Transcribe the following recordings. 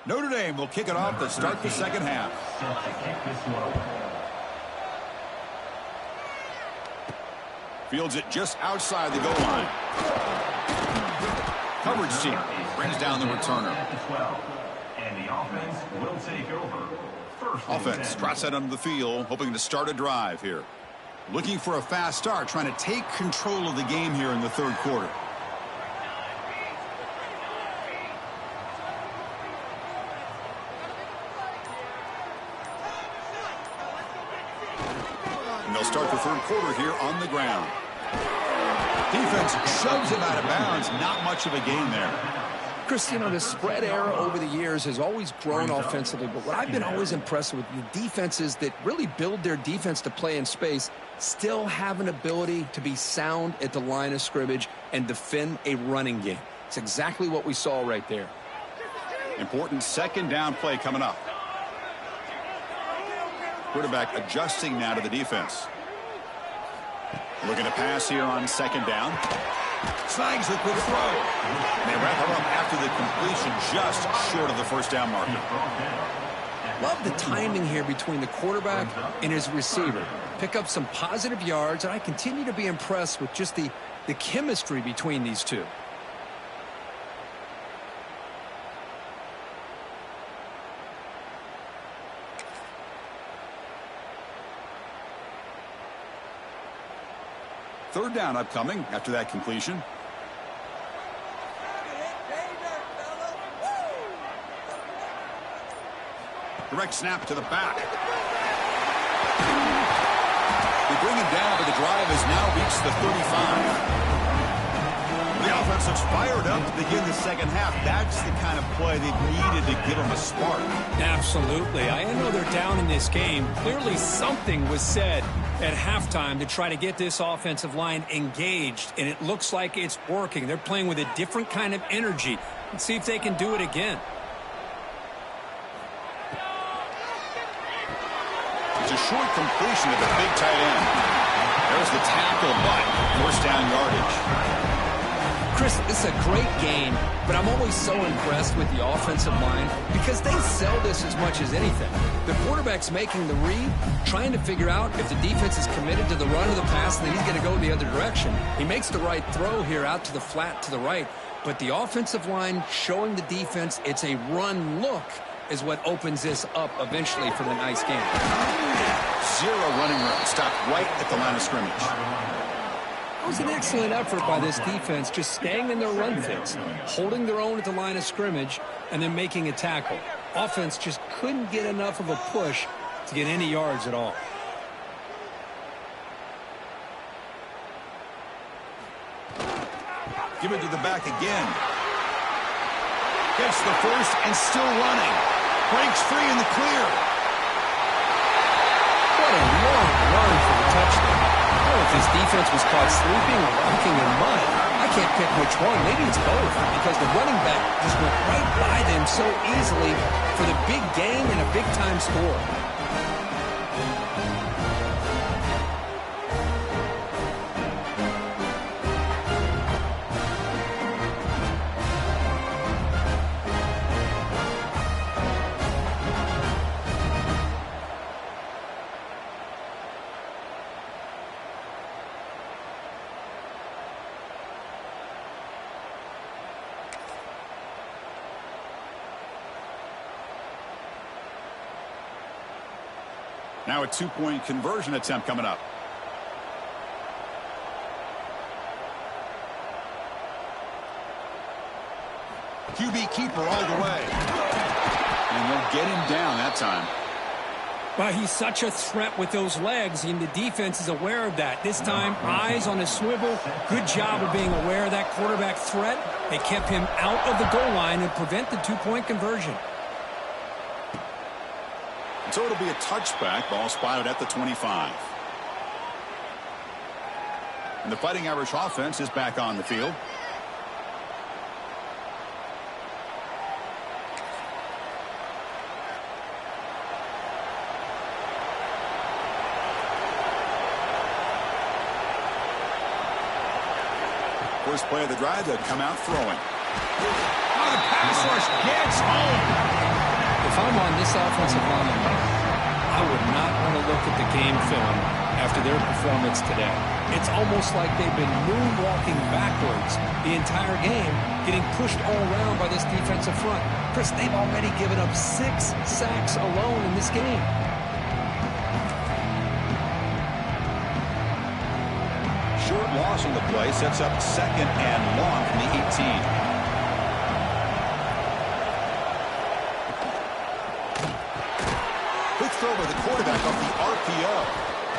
Notre Dame will kick it off to start the second half. Fields it just outside the goal line. Coverage team brings down the returner. And the offense will take over. Offense trots that under the field, hoping to start a drive here. Looking for a fast start, trying to take control of the game here in the third quarter. And they'll start the third quarter here on the ground. Defense shoves him out of bounds. Not much of a gain there. Chris, you know, the spread era over the years has always grown offensively, but what I've been always impressed with the defenses that really build their defense to play in space still have an ability to be sound at the line of scrimmage and defend a running game. It's exactly what we saw right there. Important second down play coming up. Quarterback adjusting now to the defense. Looking to pass here on second down. Snags the quick throw. And they wrap him up after the completion just short of the first down marker. Love the timing here between the quarterback and his receiver. Pick up some positive yards, and I continue to be impressed with just the chemistry between these two. Third down upcoming after that completion. Direct snap to the back. They bring him down, but the drive has now reached the 35. The offense looks fired up to begin the second half. That's the kind of play they needed to give them a spark. Absolutely. I know they're down in this game. Clearly something was said at halftime to try to get this offensive line engaged, and it looks like it's working. They're playing with a different kind of energy. Let's see if they can do it again. It's a short completion to the big tight end. There's the tackle, but first down yardage. Chris, this is a great game, but I'm always so impressed with the offensive line because they sell this as much as anything. The quarterback's making the read, trying to figure out if the defense is committed to the run or the pass, and then he's going to go the other direction. He makes the right throw here out to the flat to the right, but the offensive line showing the defense it's a run look is what opens this up eventually for the nice game. Zero running room. Stopped right at the line of scrimmage. It was an excellent effort by this defense, just staying in their run fits, holding their own at the line of scrimmage, and then making a tackle. Offense just couldn't get enough of a push to get any yards at all. Give it to the back again. Gets the first and still running. Breaks free in the clear. What a long run for the touchdown. I don't know if his defense was caught sleeping or walking in mud. I can't pick which one. Maybe it's both because the running back just went right by them so easily for the big gain and a big-time score. Now a two-point conversion attempt coming up. QB keeper all the way. And they'll get him down that time. Well, he's such a threat with those legs, and the defense is aware of that. This time, eyes on a swivel. Good job of being aware of that quarterback threat. They kept him out of the goal line and prevent the two-point conversion. So it'll be a touchback. Ball spotted at the 25. And the Fighting Irish offense is back on the field. First play of the drive, they'll come out throwing. Oh, the pass rush gets home. If I'm on this offensive line, I would not want to look at the game film after their performance today. It's almost like they've been moonwalking backwards the entire game, getting pushed all around by this defensive front. Chris, they've already given up 6 sacks alone in this game. Short loss on the play sets up 2nd and long from the 18. Quick throw by the quarterback off the RPO.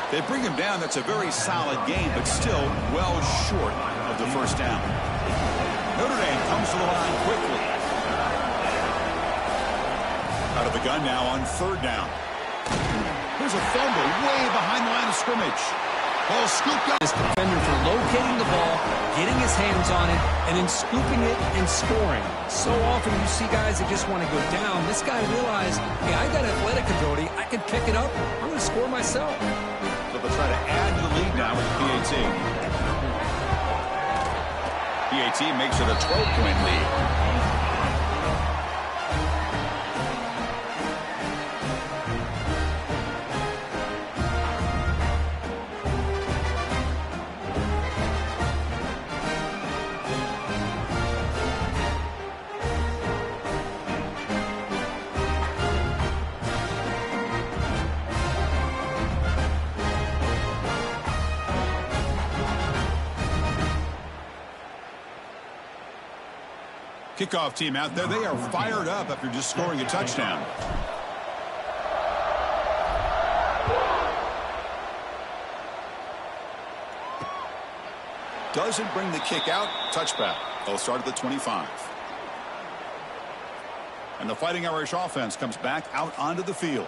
They bring him down. That's a very solid game, but still well short of the first down. Notre Dame comes to the line quickly. Out of the gun now on 3rd down. Here's a fumble way behind the line of scrimmage. Ball scooped up. This defender for locating the ball, getting his hands on it, and then scooping it and scoring. So often you see guys that just want to go down. This guy realized, hey, I got athletic ability. I can pick it up. I'm going to score myself. So they'll try to add to the lead now with PAT. PAT makes it a 12-point lead. Kickoff team out there. They are fired up after just scoring a touchdown. Doesn't bring the kick out. Touchback. They'll start at the 25. And the Fighting Irish offense comes back out onto the field.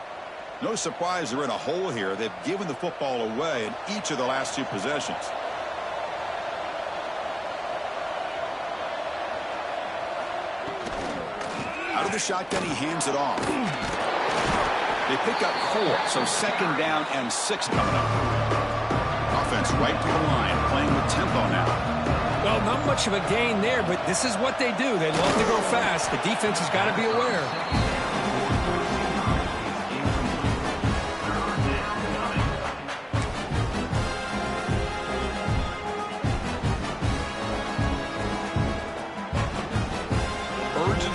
No surprise they're in a hole here. They've given the football away in each of the last 2 possessions. Out of the shotgun, he hands it off. They pick up 4, so 2nd down and 6 coming up. Offense right to the line, playing with tempo now. Well, not much of a gain there, but this is what they do. They love to go fast. The defense has got to be aware.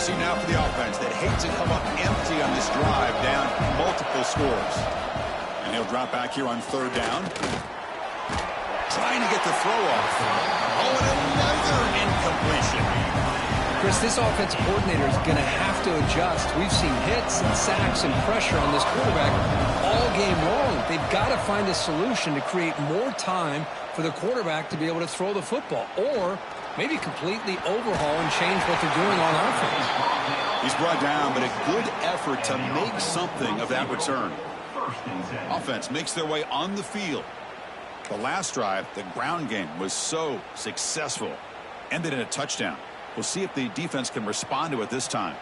Now for the offense that hates to come up empty on this drive, down multiple scores. And he'll drop back here on 3rd down. Trying to get the throw off. Oh, and another incompletion. Chris, this offensive coordinator is going to have to adjust. We've seen hits and sacks and pressure on this quarterback all game long. They've got to find a solution to create more time for the quarterback to be able to throw the football, or maybe completely overhaul and change what they're doing on offense. He's brought down, but a good effort to make something of that return. Offense makes their way on the field. The last drive, the ground game, was so successful. Ended in a touchdown. We'll see if the defense can respond to it this time.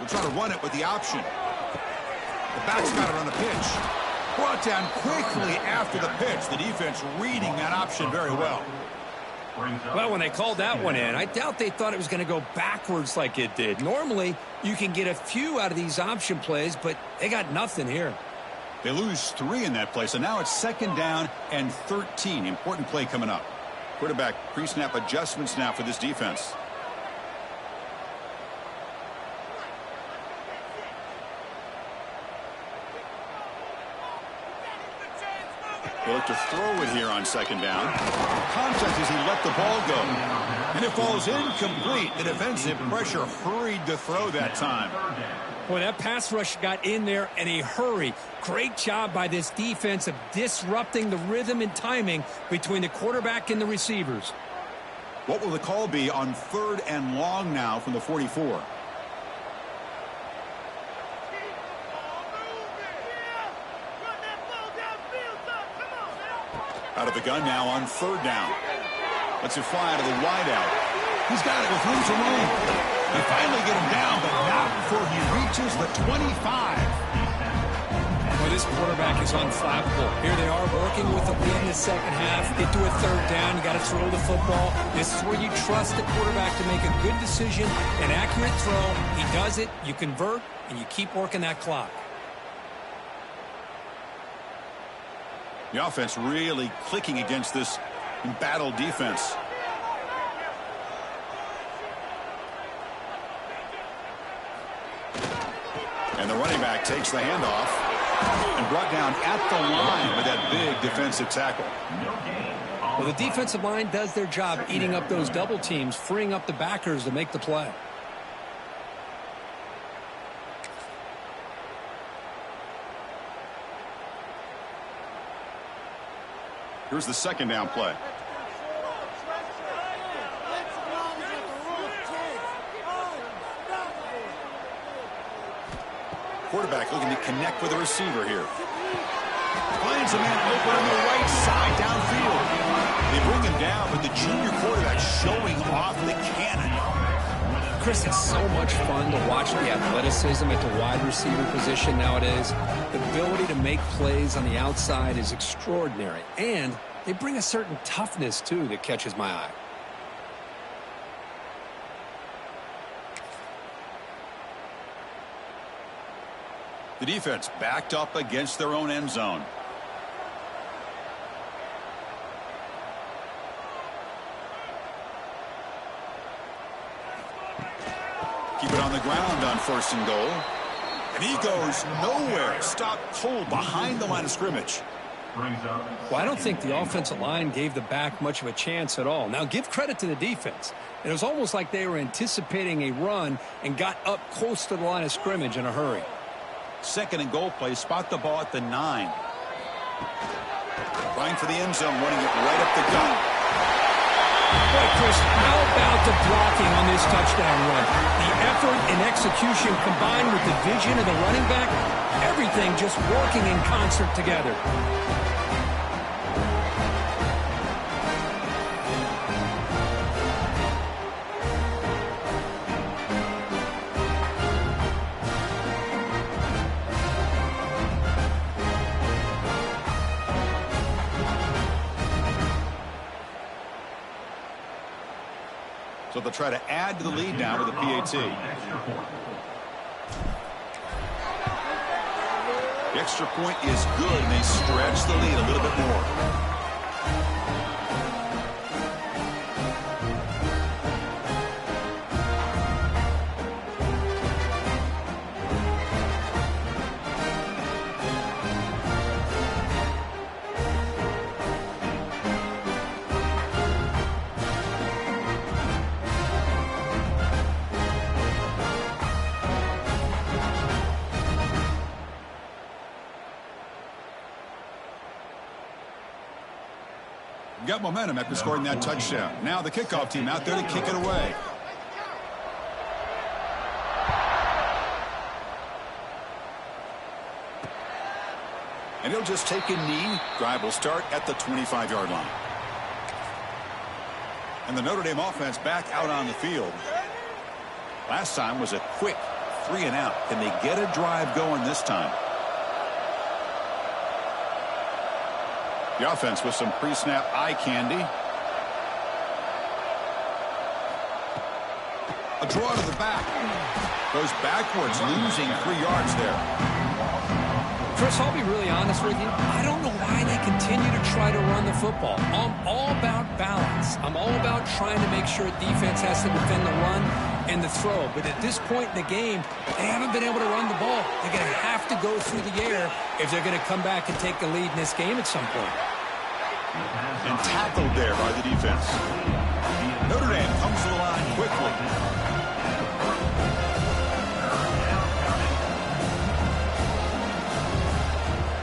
We'll try to run it with the option. The back's got it on the pitch. Brought down quickly after the pitch. The defense reading that option very well. Well, when they called that one in, I doubt they thought it was going to go backwards like it did. Normally, you can get a few out of these option plays, but they got nothing here. They lose 3 in that play, so now it's 2nd down and 13. Important play coming up. Quarterback pre-snap adjustments now for this defense. They look to throw it here on 2nd down. Contact as he let the ball go. And it falls incomplete. The defensive pressure hurried to throw that time. Boy, that pass rush got in there in a hurry. Great job by this defense of disrupting the rhythm and timing between the quarterback and the receivers. What will the call be on 3rd and long now from the 44? Out of the gun now on 3rd down. Lets it fly out of the wideout. He's got it with room to roam. They finally get him down, but not before he reaches the 25. Well, this quarterback is unflappable. Here they are working with the lead in the second half. Get to a third down. You got to throw the football. This is where you trust the quarterback to make a good decision, an accurate throw. He does it. You convert, and you keep working that clock. The offense really clicking against this embattled defense. And the running back takes the handoff and brought down at the line with that big defensive tackle. Well, the defensive line does their job eating up those double teams, freeing up the backers to make the play. Here's the second down play. Quarterback looking to connect with the receiver here. Finds a man open on the right side downfield. They bring him down, but the junior quarterback showing off the cannon. Chris, it's so much fun to watch the athleticism at the wide receiver position nowadays. The ability to make plays on the outside is extraordinary. And they bring a certain toughness, too, that catches my eye. The defense backed up against their own end zone. Keep it on the ground on 1st and goal. And he goes nowhere. Stop cold behind the line of scrimmage. Well, I don't think the offensive line gave the back much of a chance at all. Now, give credit to the defense. It was almost like they were anticipating a run and got up close to the line of scrimmage in a hurry. Second and goal play. Spot the ball at the 9. Trying for the end zone, running it right up the gut. Boy, Chris, how about the blocking on this touchdown run? The effort and execution combined with the vision of the running back, everything just working in concert together. So they'll try to add to the lead now with the PAT. The extra point is good, and they stretch the lead a little bit more. Got momentum after scoring that touchdown. Now the kickoff team out there to kick it away. And he'll just take a knee. Drive will start at the 25-yard line. And the Notre Dame offense back out on the field. Last time was a quick 3-and-out. Can they get a drive going this time? The offense with some pre-snap eye candy. A draw to the back. Goes backwards, losing 3 yards there. Chris, I'll be really honest with you. I don't know why they continue to try to run the football. I'm all about balance. I'm all about trying to make sure defense has to defend the run and the throw. But at this point in the game, they haven't been able to run the ball. They're going to have to go through the air if they're going to come back and take the lead in this game at some point. And tackled there by the defense. Notre Dame comes to the line quickly.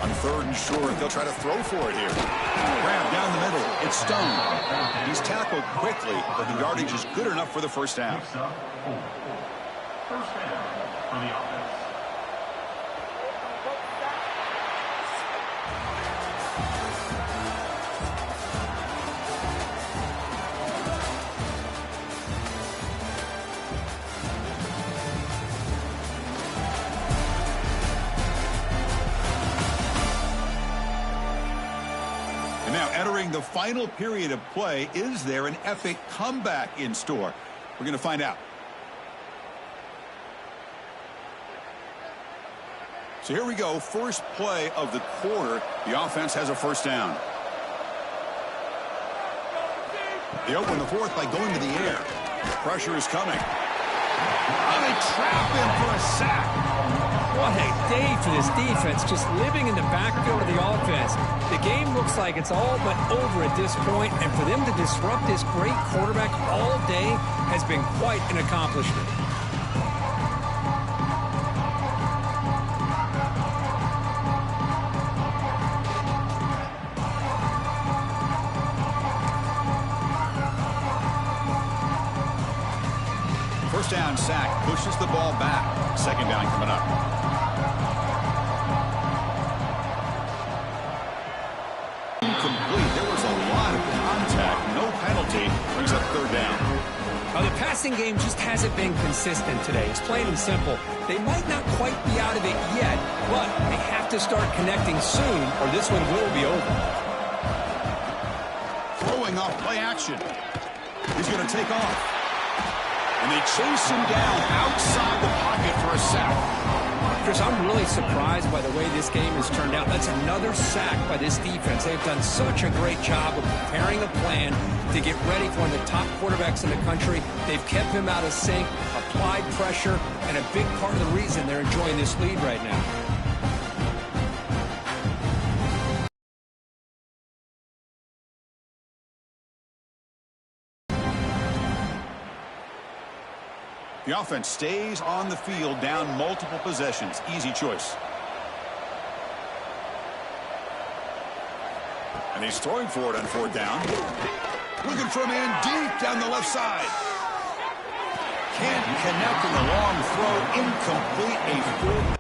On 3rd and short, they'll try to throw for it here. Grab down the middle. It's Stone. He's tackled quickly, but the yardage is good enough for the first down. First down for the offense. And now entering the final period of play, is there an epic comeback in store? We're going to find out. So here we go, first play of the quarter. The offense has a first down. They open the fourth by going to the air. Pressure is coming. Oh, they trap him for a sack. What a day for this defense, just living in the backfield of the offense. The game looks like it's all but over at this point, and for them to disrupt this great quarterback all day has been quite an accomplishment. First down sack, pushes the ball back. Second down coming up. Incomplete. There was a lot of contact. No penalty. Brings up third down. The passing game just hasn't been consistent today. It's plain and simple. They might not quite be out of it yet, but they have to start connecting soon or this one will be over. Throwing off play action. He's going to take off. And they chase him down outside the pocket for a sack. Chris, I'm really surprised by the way this game has turned out. That's another sack by this defense. They've done such a great job of preparing a plan to get ready for one of the top quarterbacks in the country. They've kept him out of sync, applied pressure, and a big part of the reason they're enjoying this lead right now. The offense stays on the field, down multiple possessions. Easy choice. And he's throwing for it on fourth down. Looking for a man deep down the left side. Can't connect in the long throw. Incomplete. A full.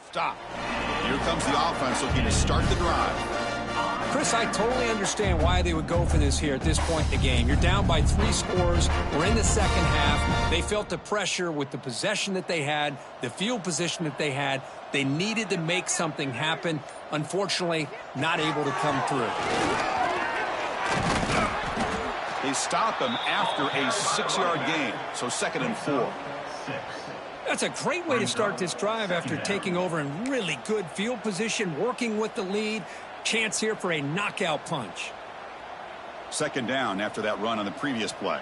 Stop. Here comes the offense looking to start the drive. Chris, I totally understand why they would go for this here at this point in the game. You're down by 3 scores. We're in the second half. They felt the pressure with the possession that they had, the field position that they had. They needed to make something happen. Unfortunately, not able to come through. They stop him after a 6-yard gain, so 2nd and 4. That's a great way to start this drive after taking over in really good field position, working with the lead. Chance here for a knockout punch. 2nd down after that run on the previous play.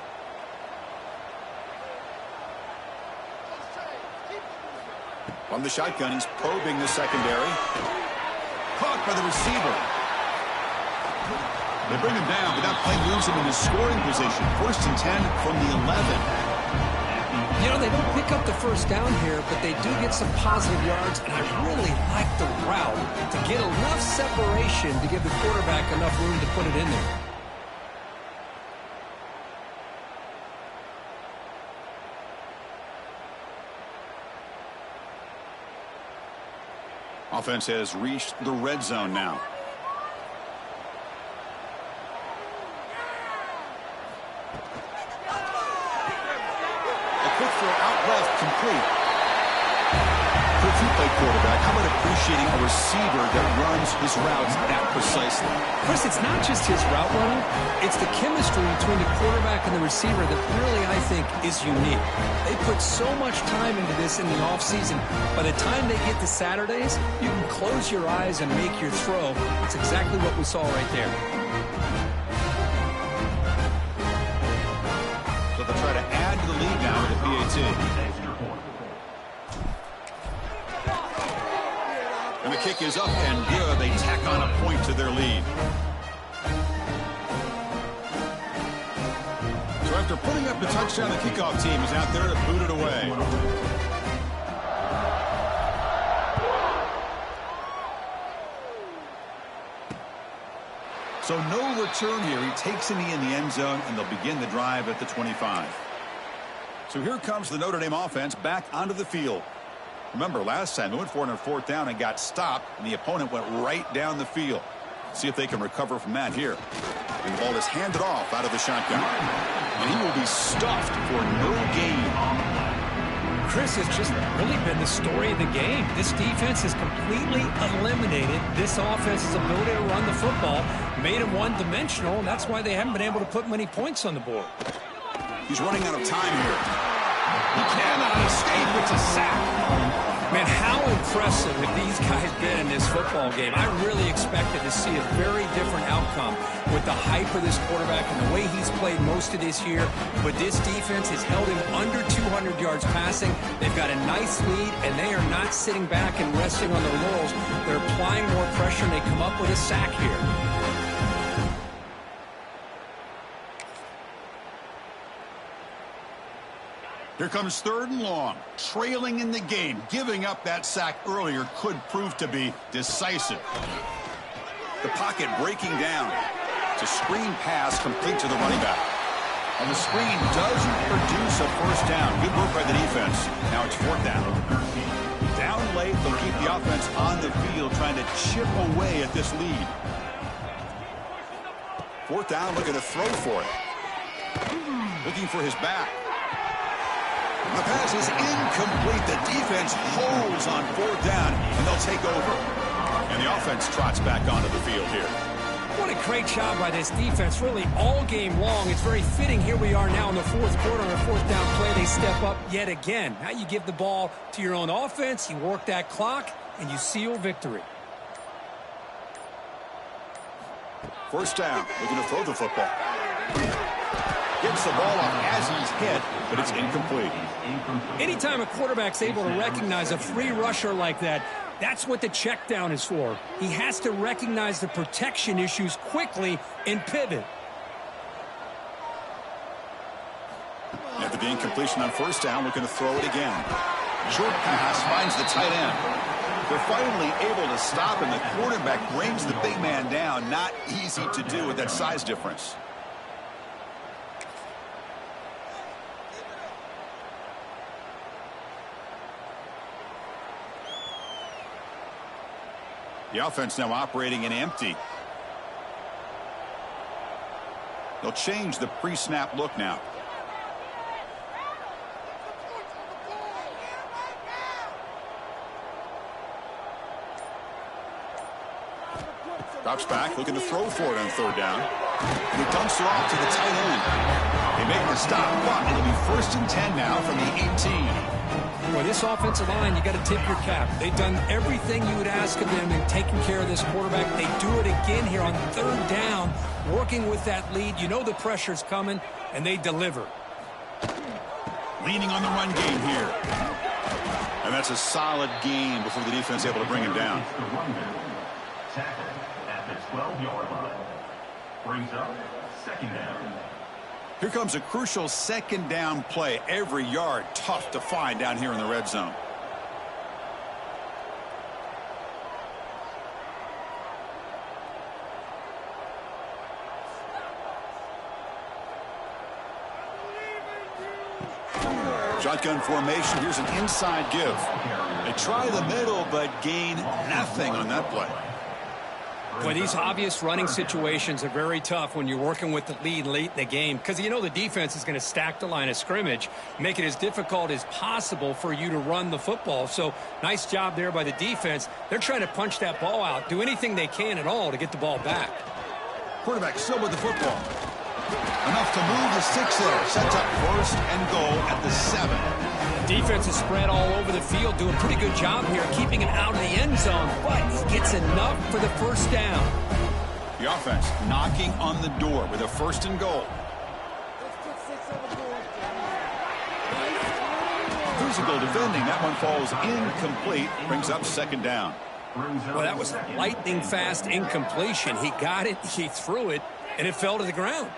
From the shotgun, he's probing the secondary. Caught by the receiver. They bring him down, but that play moves him in his scoring position. 1st and 10 from the 11. You know, they don't pick up the first down here, but they do get some positive yards, and I really like the route to get enough separation to give the quarterback enough room to put it in there. Offense has reached the red zone now. Quick throw out left, complete. Coach, you play quarterback. How about appreciating a receiver that runs his routes that precisely? Chris, it's not just his route running. It's the chemistry between the quarterback and the receiver that really, I think, is unique. They put so much time into this in the offseason. By the time they get to Saturdays, you can close your eyes and make your throw. It's exactly what we saw right there. So they'll try to add to the lead now with the PAT. And the kick is up and good. They tack on a point to their lead. So after putting up the touchdown, the kickoff team is out there to boot it away. So no return here. He takes a knee in the end zone, and they'll begin the drive at the 25. So here comes the Notre Dame offense back onto the field. Remember, last time they went for it on 4th down and got stopped, and the opponent went right down the field. See if they can recover from that here. And the ball is handed off out of the shotgun. And he will be stuffed for no gain. Chris, has just really been the story of the game. This defense has completely eliminated this offense's ability to run the football, made them one-dimensional, and that's why they haven't been able to put many points on the board. He's running out of time here. He cannot escape. It's a sack. Man, how impressive have these guys been in this football game? I really expected to see a very different outcome with the hype of this quarterback and the way he's played most of this year. But this defense has held him under 200 yards passing. They've got a nice lead, and they are not sitting back and resting on their laurels. They're applying more pressure, and they come up with a sack here. Here comes 3rd and long. Trailing in the game. Giving up that sack earlier could prove to be decisive. The pocket breaking down. It's a screen pass complete to the running back. And the screen doesn't produce a 1st down. Good work by the defense. Now it's 4th down. Down late, they'll keep the offense on the field trying to chip away at this lead. 4th down, looking to throw for it. Looking for his back. The pass is incomplete. The defense holds on 4th down, and they'll take over. And the offense trots back onto the field here. What a great job by this defense, really all game long. It's very fitting. Here we are now in the 4th quarter on a 4th down play. They step up yet again. Now you give the ball to your own offense, you work that clock, and you seal victory. 1st down, looking to throw the football. Gets the ball up as he's hit, but it's incomplete. Anytime a quarterback's able to recognize a free rusher like that, that's what the check down is for. He has to recognize the protection issues quickly and pivot. After the incompletion on 1st down, looking to throw it again. Short pass finds the tight end. They're finally able to stop, and the quarterback brings the big man down. Not easy to do with that size difference. The offense now operating in empty. They'll change the pre-snap look now. Drops back, looking to throw for it on third down. And he dumps it off to the tight end. They make the stop, but it'll be 1st and 10 now from the 18. Well, this offensive line, you got to tip your cap. They've done everything you would ask of them in taking care of this quarterback. They do it again here on third down, working with that lead. You know the pressure's coming, and they deliver. Leaning on the run game here. And that's a solid game before the defense is able to bring him down. Tackle at the 12-yard line. Brings up second down. Here comes a crucial second down play. Every yard tough to find down here in the red zone. Shotgun formation. Here's an inside give. They try the middle, but gain nothing on that play. Well, these obvious running situations are very tough when you're working with the lead late in the game because you know the defense is going to stack the line of scrimmage, make it as difficult as possible for you to run the football. So nice job there by the defense. They're trying to punch that ball out, do anything they can at all to get the ball back. Quarterback still with the football. Enough to move the 6 there. Sets up 1st and goal at the 7. Defense is spread all over the field, doing a pretty good job here, keeping him out of the end zone, but he gets enough for the first down. The offense knocking on the door with a 1st and goal. Physical defending. That one falls incomplete. Brings up second down. Well, that was lightning fast incompletion. He got it, he threw it, and it fell to the ground.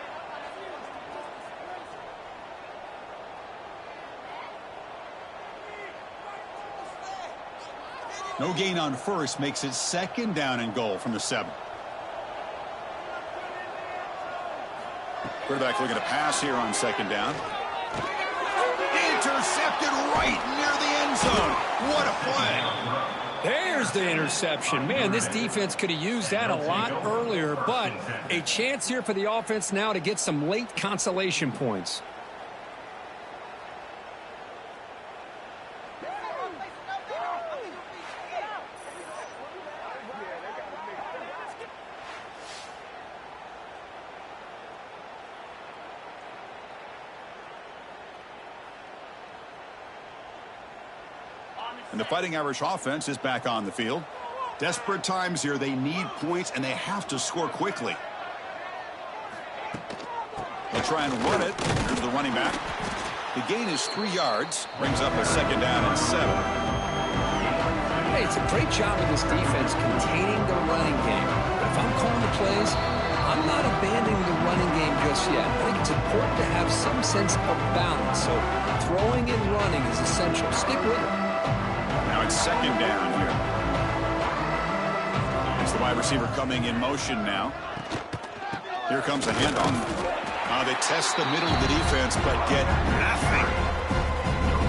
No gain on first makes it second down and goal from the 7. Quarterback looking to pass here on second down. Intercepted right near the end zone. What a play. There's the interception. Man, this defense could have used that a lot earlier, but a chance here for the offense now to get some late consolation points. And the Fighting Irish offense is back on the field. Desperate times here. They need points, and they have to score quickly. They'll try and run it. Here's the running back. The gain is 3 yards. Brings up a second down and 7. Hey, it's a great job of this defense containing the running game. But if I'm calling the plays, I'm not abandoning the running game just yet. I think it's important to have some sense of balance. So throwing and running is essential. Stick with it. Now it's second down here. It's the wide receiver coming in motion now. Here comes a handoff. They test the middle of the defense, but get nothing.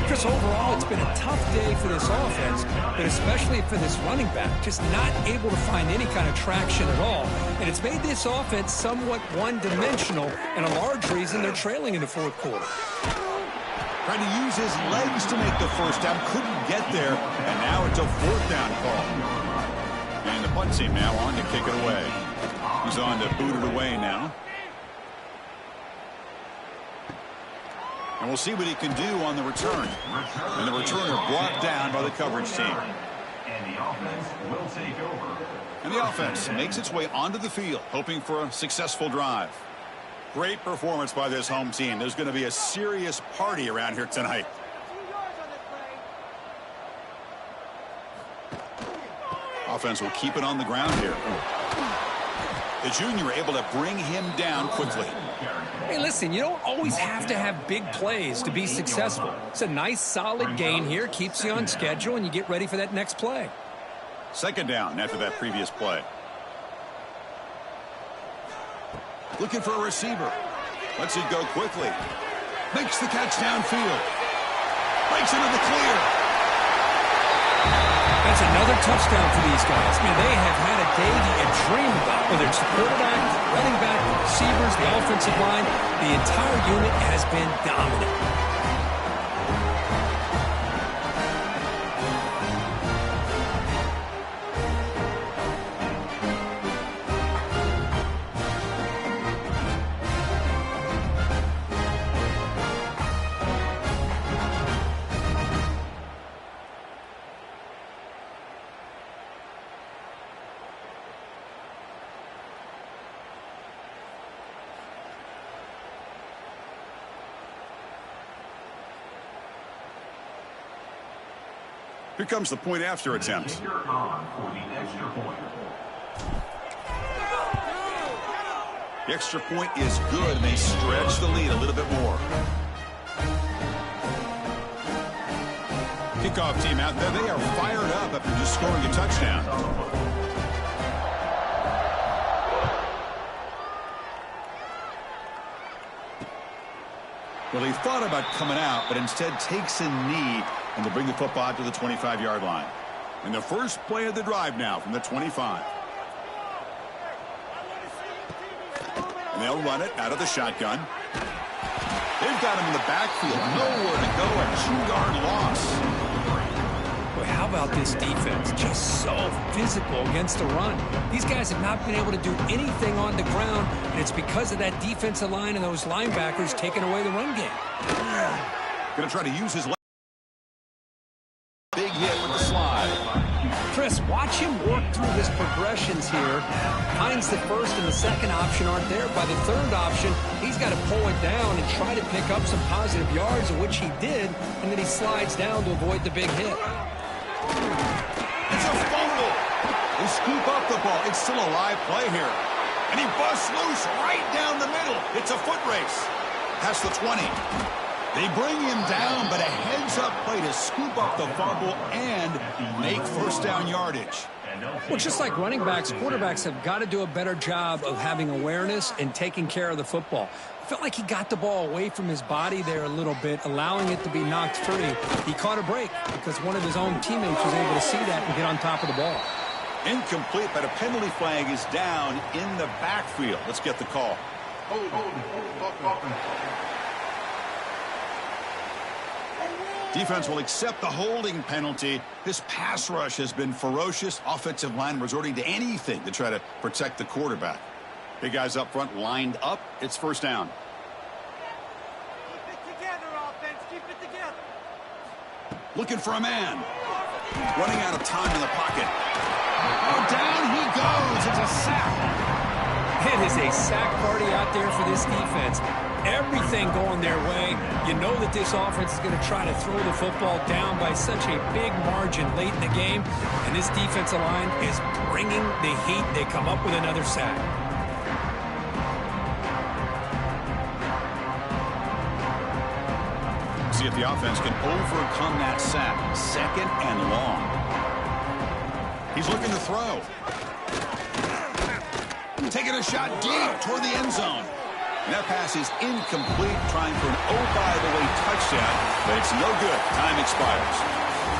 Chris, overall, it's been a tough day for this offense, but especially for this running back, just not able to find any kind of traction at all. And it's made this offense somewhat one-dimensional, and a large reason they're trailing in the fourth quarter. Trying to use his legs to make the first down. Couldn't get there, and now it's a 4th down call. And the punt team now on to kick it away. He's on to boot it away now. And we'll see what he can do on the return. And the returner brought down by the coverage team. And the offense will take over. And the offense makes its way onto the field, hoping for a successful drive. Great performance by this home team. There's going to be a serious party around here tonight. Offense will keep it on the ground here. The junior able to bring him down quickly. Hey, listen, you don't always have to have big plays to be successful. It's a nice, solid gain here, keeps you on schedule, and you get ready for that next play. Second down after that previous play. Looking for a receiver. Lets it go quickly. Makes the catch downfield. Breaks into the clear. That's another touchdown for these guys. I mean, they have had a day that you dream about, whether it's the quarterback, running back, the receivers, the offensive line. The entire unit has been dominant. Here comes the point after attempt. Kicker on for the extra point. The extra point is good, and they stretch the lead a little bit more. Kickoff team out there. They are fired up after just scoring a touchdown. Well, he thought about coming out, but instead takes a knee, and they'll bring the football out to the 25-yard line. And the first play of the drive now from the 25. And they'll run it out of the shotgun. They've got him in the backfield. Nowhere to go. A 2-yard loss. Boy, how about this defense? Just so physical against the run. These guys have not been able to do anything on the ground, and it's because of that defensive line and those linebackers taking away the run game. Going to try to use his leg. Big hit with the slide. Chris, watch him work through his progressions here. Finds the first and the second option aren't there. By the third option, he's got to pull it down and try to pick up some positive yards, of which he did, and then he slides down to avoid the big hit. It's a fumble. They scoop up the ball. It's still a live play here. And he busts loose right down the middle. It's a foot race. Past the 20. They bring him down, but a heads-up play to scoop up the fumble and make first down yardage. Well, just like running backs, quarterbacks have got to do a better job of having awareness and taking care of the football. I felt like he got the ball away from his body there a little bit, allowing it to be knocked free. He caught a break because one of his own teammates was able to see that and get on top of the ball. Incomplete, but a penalty flag is down in the backfield. Let's get the call. Defense will accept the holding penalty. This pass rush has been ferocious. Offensive line resorting to anything to try to protect the quarterback. Big guys up front lined up. It's first down. Keep it together, offense. Keep it together. Looking for a man. Running out of time in the pocket. Oh, down he goes. It's a sack. It is a sack party out there for this defense. Everything going their way. You know that this offense is going to try to throw the football down by such a big margin late in the game. And this defensive line is bringing the heat. They come up with another sack. See if the offense can overcome that sack. Second and long. He's looking to throw. Taking a shot deep toward the end zone. And that pass is incomplete, trying for an oh-by-the-way touchdown, but it's no good. Time expires.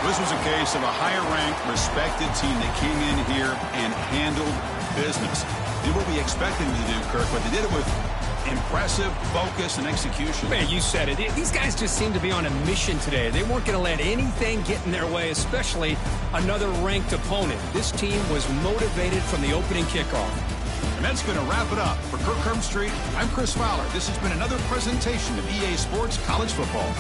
This was a case of a higher-ranked, respected team that came in here and handled business. Did what we expected them to do, Kirk, but they did it with impressive focus and execution. Man, you said it. These guys just seem to be on a mission today. They weren't going to let anything get in their way, especially another ranked opponent. This team was motivated from the opening kickoff. And that's going to wrap it up. For Kirk Herbstreit, I'm Chris Fowler. This has been another presentation of EA Sports College Football.